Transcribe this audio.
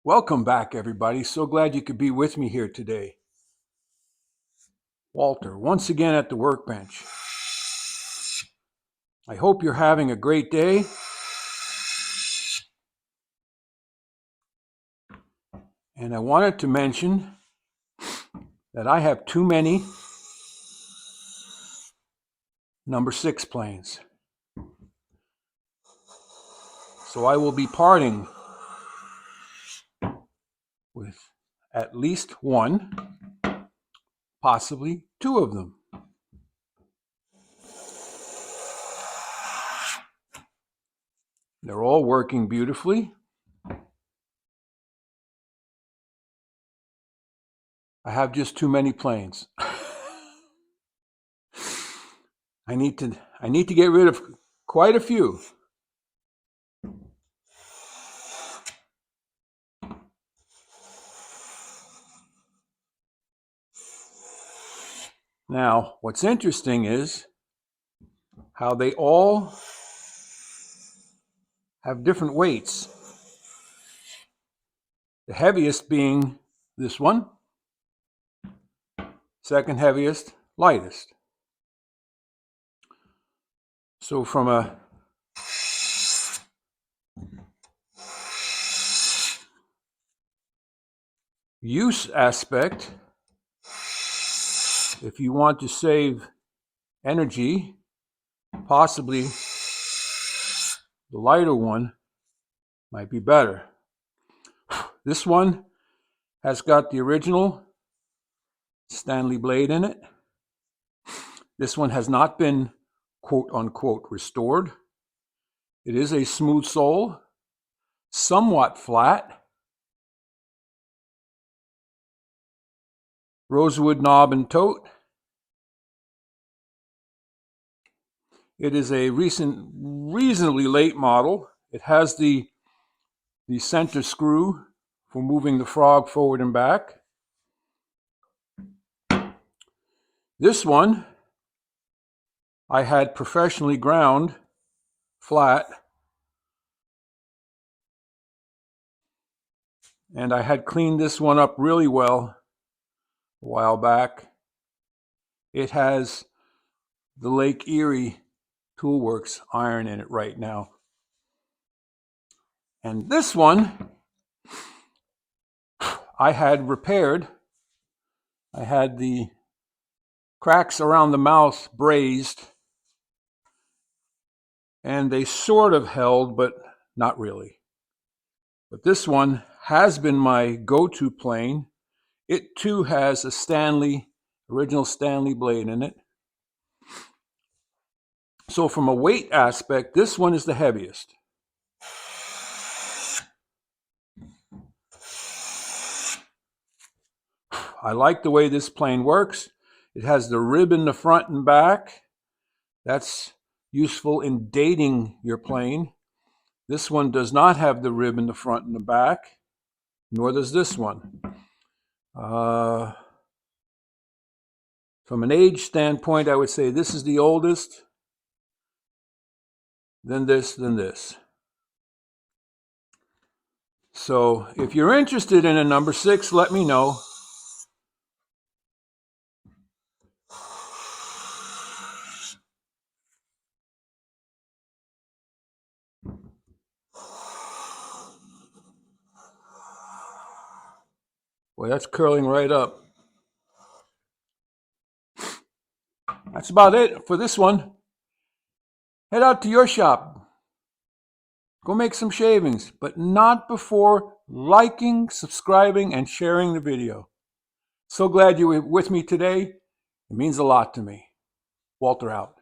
Welcome back, everybody. So glad you could be with me here today. Walter, once again at the workbench. I hope you're having a great day. And I wanted to mention that I have too many number 6 planes. So I will be parting with at least one, possibly two of them. They're all working beautifully. I have just too many planes. I need to get rid of quite a few. Now, what's interesting is how they all have different weights. The heaviest being this one, second heaviest, lightest. So from a use aspect, if you want to save energy, possibly the lighter one might be better. This one has got the original Stanley blade in it. This one has not been quote unquote restored. It is a smooth sole, somewhat flat, rosewood knob and tote. It is a reasonably late model. It has the center screw for moving the frog forward and back. This one I had professionally ground flat, and I had cleaned this one up really well a while back. It has the Lake Erie Toolworks iron in it right now. And this one I had repaired. I had the cracks around the mouth brazed, and they sort of held, but not really. But this one has been my go-to plane. It too has a original Stanley blade in it. So from a weight aspect, this one is the heaviest. I like the way this plane works. It has the rib in the front and back. That's useful in dating your plane. This one does not have the rib in the front and the back, nor does this one. From an age standpoint, I would say this is the oldest, then this, then this. So if you're interested in a number 6, let me know. Boy, that's curling right up. That's about it for this one. Head out to your shop. Go make some shavings, but not before liking, subscribing, and sharing the video. So glad you were with me today. It means a lot to me. Walter out.